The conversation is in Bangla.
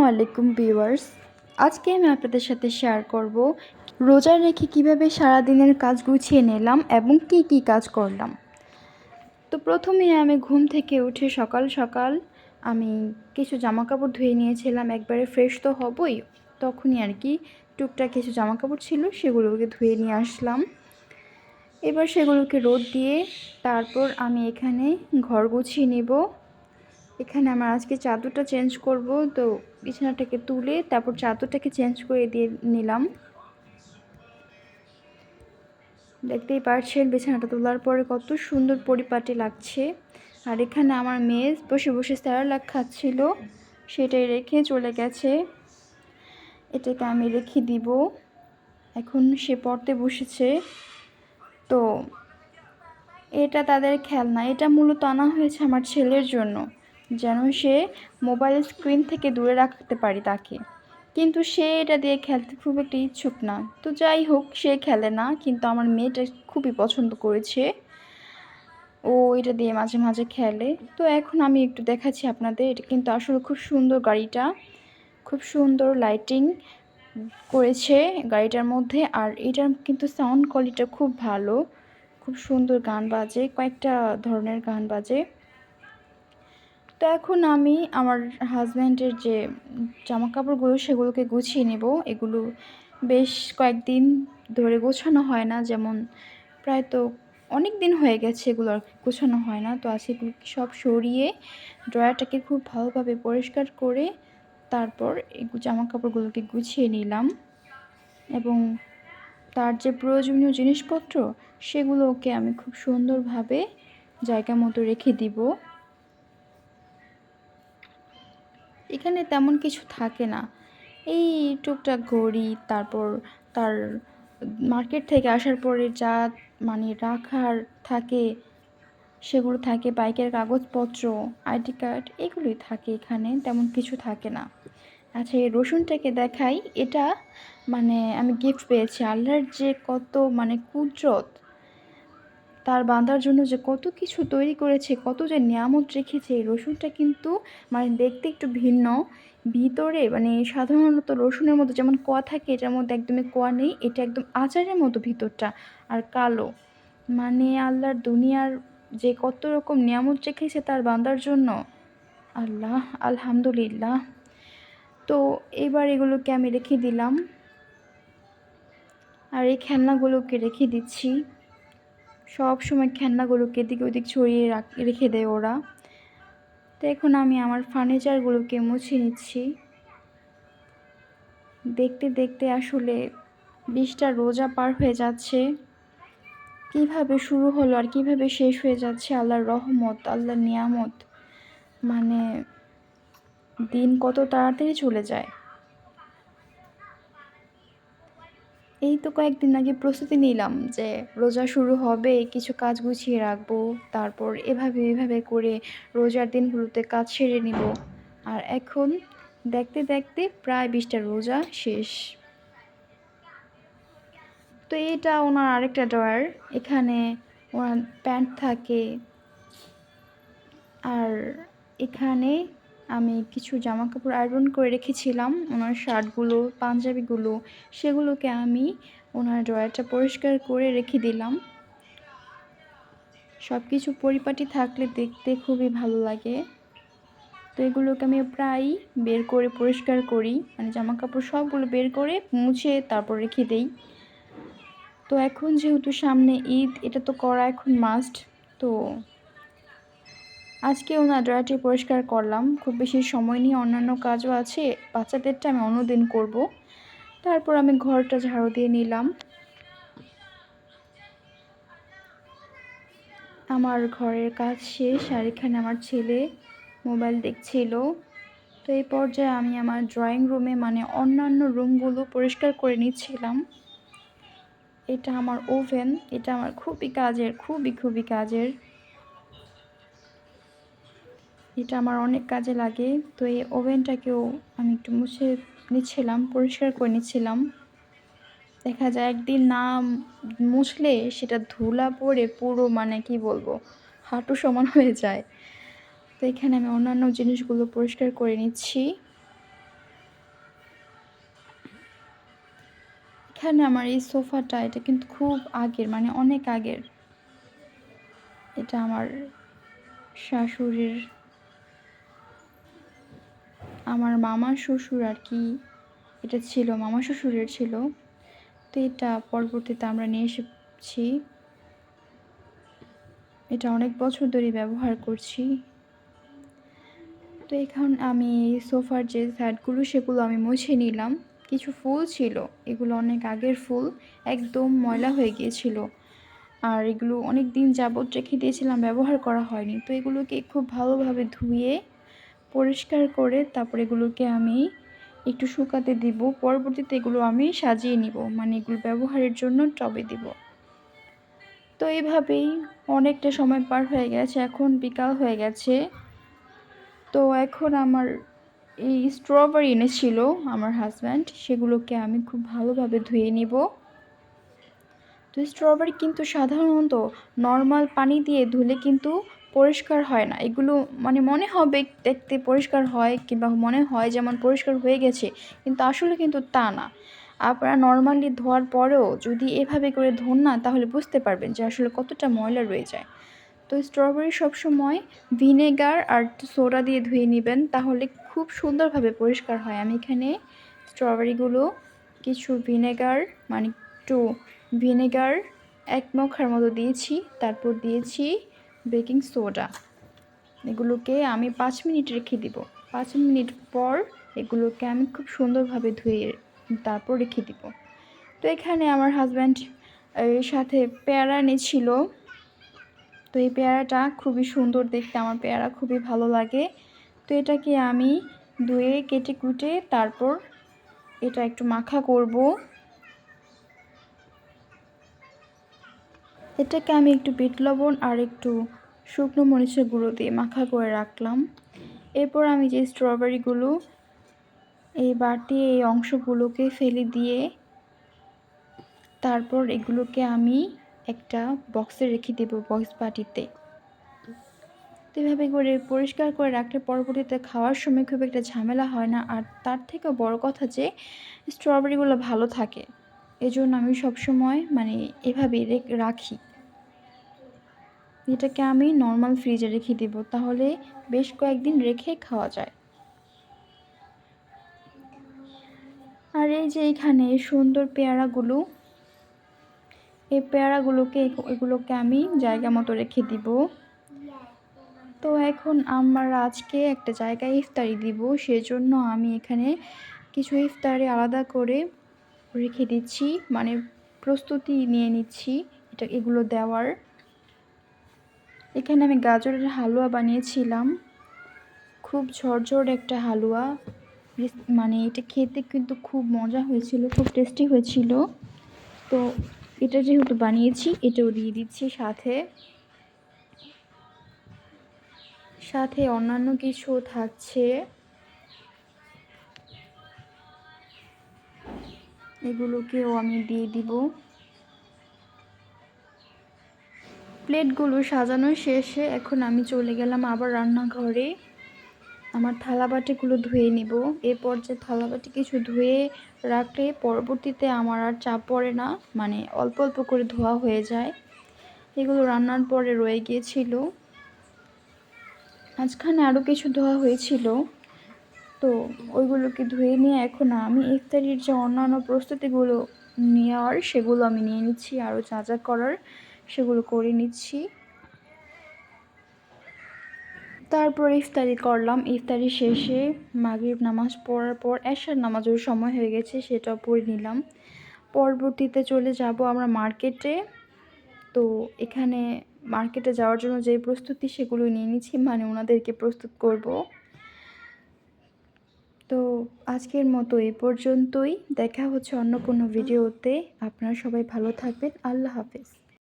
আলাইকুম ভিউয়ার্স। আজকে আমি আপনাদের সাথে শেয়ার করব রোজা রেখে কিভাবে সারাদিনের কাজ গুছিয়ে নিলাম এবং কি কি কাজ করলাম। তো প্রথমে আমি ঘুম থেকে উঠে সকাল সকাল আমি কিছু জামাকাপড় ধুয়ে নিয়েছিলাম, একবারে ফ্রেশ তো হবই, তখনই আর কি টুকটাক কিছু জামাকাপড় ছিল সেগুলোকে ধুয়ে নিয়ে আসলাম। এবার সেগুলোকে রোদ দিয়ে তারপর আমি এখানে ঘর গুছিয়ে নেব। এখানে আমার আজকে চাদরটা চেঞ্জ করব, তো বিছানাটাকে তুলে তারপর চাদরটাকে চেঞ্জ করে দিয়ে নিলাম। দেখতেই পাচ্ছেন বিছানাটা তোলার পরে কত সুন্দর পরিপাটি লাগছে। আর এখানে আমার মেয়ে বসে বসে স্যারেলাক খাচ্ছিল, সেটাই রেখে চলে গেছে। এটাকে আমি রেখে দিব, এখন সে পড়তে বসেছে। তো এটা তাদের খেলনা, এটা মূলত আনা হয়েছে আমার ছেলের জন্য, যেন সে মোবাইল স্ক্রিন থেকে দূরে রাখতে পারি তাকে। কিন্তু সে এটা দিয়ে খেলতে খুব একটা ইচ্ছুক না। তো যাই হোক, সে খেলে না, কিন্তু আমার মেয়েটা খুবই পছন্দ করেছে, ও এটা দিয়ে মাঝে মাঝে খেলে। তো এখন আমি একটু দেখাচ্ছি আপনাদের, এটা কিন্তু আসলে খুব সুন্দর গাড়িটা, খুব সুন্দর লাইটিং করেছে গাড়িটার মধ্যে। আর এটার কিন্তু সাউন্ড কোয়ালিটিটা খুব ভালো, খুব সুন্দর গান বাজে, কয়েকটা ধরনের গান বাজে। তো এখন আমি আমার হাজব্যান্ডের যে জামা কাপড়গুলো সেগুলোকে গুছিয়ে নেব। এগুলো বেশ কয়েকদিন ধরে গোছানো হয় না, যেমন প্রায় তো অনেক দিন হয়ে গেছে এগুলো আর গোছানো হয় না। তো আজকে এগুলো সব সরিয়ে ড্রয়ারটাকে খুব ভালোভাবে পরিষ্কার করে তারপর এই জামা কাপড়গুলোকে গুছিয়ে নিলাম, এবং তার যে প্রয়োজনীয় জিনিসপত্র সেগুলোকে আমি খুব সুন্দরভাবে জায়গা মতো রেখে দিব। এখানে তেমন কিছু থাকে না, এই টুকটাক ঘড়ি, তারপর তার মার্কেট থেকে আসার পরে যা মানে রাখার থাকে সেগুলো থাকে, বাইকের কাগজপত্র, আইডি কার্ড, এগুলোই থাকে, এখানে তেমন কিছু থাকে না। আচ্ছা, এই রসুনটাকে দেখাই, এটা মানে আমি গিফট পেয়েছি। আল্লাহর যে কত মানে কুদরত, তার বান্দার জন্য যে কত কিছু তৈরি করেছে, কত যে নিয়ামত রেখেছে। এই রসুনটা কিন্তু মানে দেখতে একটু ভিন্ন, ভিতরে মানে সাধারণত রসুনের মধ্যে যেমন কোয়া থাকে, এটার মধ্যে একদমই কোয়া নেই, এটা একদম আচারের মতো ভিতরটা, আর কালো। মানে আল্লাহর দুনিয়ার যে কত রকম নিয়ামত রেখেছে তার বান্দার জন্য, আল্লাহ আলহামদুলিল্লাহ। তো এবার এগুলোকে আমি রেখে দিলাম, আর এই খেলনাগুলোকে রেখে দিচ্ছি। সব সময় খেলনাগুলোকে এদিক ওদিক ছড়িয়ে রেখে দেয় ওরা। তো এখন আমি আমার ফার্নিচারগুলোকে মুছে নিচ্ছি। দেখতে দেখতে আসলে 20টা রোজা পার হয়ে যাচ্ছে, কিভাবে শুরু হলো আর কিভাবে শেষ হয়ে যাচ্ছে আল্লাহর রহমত, আল্লাহর নিয়ামত। মানে দিন কত তাড়াতাড়ি চলে যায়। এই তো কয়েকদিন আগে প্রস্তুতি নিলাম যে রোজা শুরু হবে, কিছু কাজ গুছিয়ে রাখবো, তারপর এভাবে করে রোজার দিনগুলোতে কাজ সেরে নিব। আর এখন দেখতে দেখতে প্রায় 20টা রোজা শেষ। তো এটা ওনার আরেকটা ড্রয়ার, এখানে ওনার প্যান্ট থাকে। আর এখানে আমি কিছু জামা কাপড় আয়রন করে রেখেছিলাম, ওনার শার্টগুলো, পাঞ্জাবিগুলো, সেগুলোকে আমি ওনার ড্রয়ারটা পরিষ্কার করে রেখে দিলাম। সব কিছু পরিপাটি থাকলে দেখতে খুবই ভালো লাগে। তো এগুলোকে আমি প্রায়ই বের করে পরিষ্কার করি, মানে জামা কাপড় সবগুলো বের করে মুছে তারপর রেখে দেই। তো এখন যেহেতু সামনে ঈদ, এটা তো করা এখন মাস্ট। তো আজকে ওনার ড্রয়ারটি পরিষ্কার করলাম, খুব বেশি সময় নিয়ে, অন্যান্য কাজও আছে, বাচ্চাদেরটা আমি অন্যদিন করব। তারপর আমি ঘরটা ঝাড়ু দিয়ে নিলাম। আমার ঘরের কাজ শেষ, আর এখানে আমার ছেলে মোবাইল দেখছিল। তো এই পর্যায়ে আমি আমার ড্রয়িং রুমে মানে অন্যান্য রুমগুলো পরিষ্কার করে নিচ্ছিলাম। এটা আমার ওভেন, এটা আমার খুবই কাজের, খুবই কাজের, এটা আমার অনেক কাজে লাগে। তো এই ওভেনটাকেও আমি একটু মুছে নিচ্ছিলাম, পরিষ্কার করে নিচ্ছিলাম। দেখা যায় একদিন না মুছলে সেটা ধুলা পড়ে পুরো মানে কি বলবো, হাঁটু সমান হয়ে যায়। তো এখানে আমি অন্যান্য জিনিসগুলো পরিষ্কার করে নিচ্ছি। এখানে আমার এই সোফাটা, এটা কিন্তু খুব আগের, মানে অনেক আগের। এটা আমার শাশুড়ির, আমার মামা শ্বশুর আর কি, এটা ছিল মামা শ্বশুরের ছিল। তো এটা পরবর্তীতে আমরা নিয়ে এসেছি। এটা অনেক বছর ধরে ব্যবহার করছি। তো এখন আমি সোফার যে সাইডগুলো সেগুলো আমি মুছে নিলাম। কিছু ফুল ছিল, এগুলো অনেক আগের ফুল, একদম ময়লা হয়ে গিয়েছিল। আর এগুলো অনেক দিন যাবত রেখে দিয়েছিলাম, ব্যবহার করা হয়নি। তো এগুলোকে খুব ভালোভাবে ধুয়ে পরিষ্কার করে তারপর এগুলোকে আমি একটু শুকাতে দিব। পরবর্তীতে এগুলো আমি সাজিয়ে নিব, মানে এগুলো ব্যবহারের জন্য টবে দিব। তো এইভাবেই অনেকটা সময় পার হয়ে গেছে, এখন বিকাল হয়ে গেছে। তো এখন আমার এই স্ট্রবেরি এনেছিল আমার হাজব্যান্ড, সেগুলোকে আমি খুব ভালোভাবে ধুয়ে নিব। তো স্ট্রবেরি কিন্তু সাধারণত নর্মাল পানি দিয়ে ধুলে কিন্তু পরিষ্কার হয় না। এগুলো মানে মনে হবে দেখতে পরিষ্কার হয়, কিংবা মনে হয় যেমন পরিষ্কার হয়ে গেছে, কিন্তু আসলে কিন্তু তা না। আপনারা নর্মালি ধোয়ার পরেও যদি এভাবে করে ধোন না, তাহলে বুঝতে পারবেন যে আসলে কতটা ময়লা রয়ে যায়। তো স্ট্রবেরি সবসময় ভিনেগার আর সোডা দিয়ে ধুয়ে নেবেন, তাহলে খুব সুন্দরভাবে পরিষ্কার হয়। আমি এখানে স্ট্রবেরিগুলো কিছু ভিনেগার, মানে একটু ভিনেগার 1 মুখার মতো দিয়েছি, তারপর দিয়েছি বেকিং সোডা। এগুলোকে আমি 5 মিনিট রেখে দিব। 5 মিনিট পর এগুলোকে আমি খুব সুন্দরভাবে ধুয়ে তারপর রেখে দিব। তো এখানে আমার হাজব্যান্ড এর সাথে পেয়ারা এনেছিল। তো এই পেয়ারাটা খুবই সুন্দর দেখতে, আমার পেয়ারা খুবই ভালো লাগে। তো এটাকে আমি ধুয়ে কেটে কুটে তারপর এটা একটু মাখা করব। এটাকে আমি একটু বিট লবণ আর একটু শুকনো মরিচের গুঁড়ো দিয়ে মাখা করে রাখলাম। এরপর আমি যে স্ট্রবেরিগুলো এই বাটি এই অংশগুলোকে ফেলে দিয়ে তারপর এগুলোকে আমি একটা বক্সে রেখে দেব, বক্স বাটিতে। তো এভাবে করে পরিষ্কার করে রাখলে পরবর্তীতে খাওয়ার সময় খুব একটা ঝামেলা হয় না। আর তার থেকেও বড় কথা যে স্ট্রবেরিগুলো ভালো থাকে, এজন্য আমি সবসময় মানে এভাবেই রাখি। এটাকে আমি নর্মাল ফ্রিজে রেখে দেব, তাহলে বেশ কয়েকদিন রেখে খাওয়া যায়। আর এই যে এখানে সুন্দর পেয়ারাগুলো, এই পেয়ারাগুলোকে এগুলোকে আমি জায়গা মতো রেখে দিব। তো এখন আমরা আজকে একটা জায়গায় ইফতারি দিব, সেজন্য আমি এখানে কিছু ইফতারি আলাদা করে রেখে দিচ্ছি, মানে প্রস্তুতি নিয়ে নিচ্ছি এগুলো দেওয়ার। এখানে আমি গাজরের হালুয়া বানিয়েছিলাম, খুব ঝরঝর একটা হালুয়া, মানে এটা খেতে কিন্তু খুব মজা হয়েছিল, খুব টেস্টি হয়েছিল। তো এটা যেহেতু বানিয়েছি, এটাও দিয়ে দিচ্ছি সাথে। সাথে অন্যান্য কিছু থাকছে, এগুলোকেও আমি দিয়ে দিব। প্লেটগুলো সাজানো শেষে এখন আমি চলে গেলাম আবার রান্নাঘরে আমার থালাবাটিগুলো ধুয়ে নিব। এরপর যে থালাবাটি কিছু ধুয়ে রাখলে পরবর্তীতে আমার আর চাপ পড়ে না, মানে অল্প অল্প করে ধোয়া হয়ে যায়। এগুলো রান্নার পরে রয়ে গিয়েছিল, মাঝখানে আরও কিছু ধোয়া হয়েছিল। তো ওইগুলোকে ধুয়ে নিয়ে এখন আমি ইফতারির যে অন্যান্য প্রস্তুতিগুলো নেওয়ার সেগুলো আমি নিয়ে নিচ্ছি, আরও যা যা করার সেগুলো করে নিচ্ছি। তারপর ইফতারি করলাম। ইফতারি শেষে মাগরিব নামাজ পড়ার পর এশার নামাজের সময় হয়ে গেছে, সেটাও পড়ে নিলাম। পরবর্তীতে চলে যাব আমরা মার্কেটে। তো এখানে মার্কেটে যাওয়ার জন্য যে প্রস্তুতি সেগুলো নিয়ে নিচ্ছি, মানে ওনাদেরকে প্রস্তুত করব। তো আজকের মতো এই পর্যন্তই, দেখা হচ্ছে অন্য কোনো ভিডিওতে। আপনারা সবাই ভালো থাকবেন, আল্লাহ হাফেজ।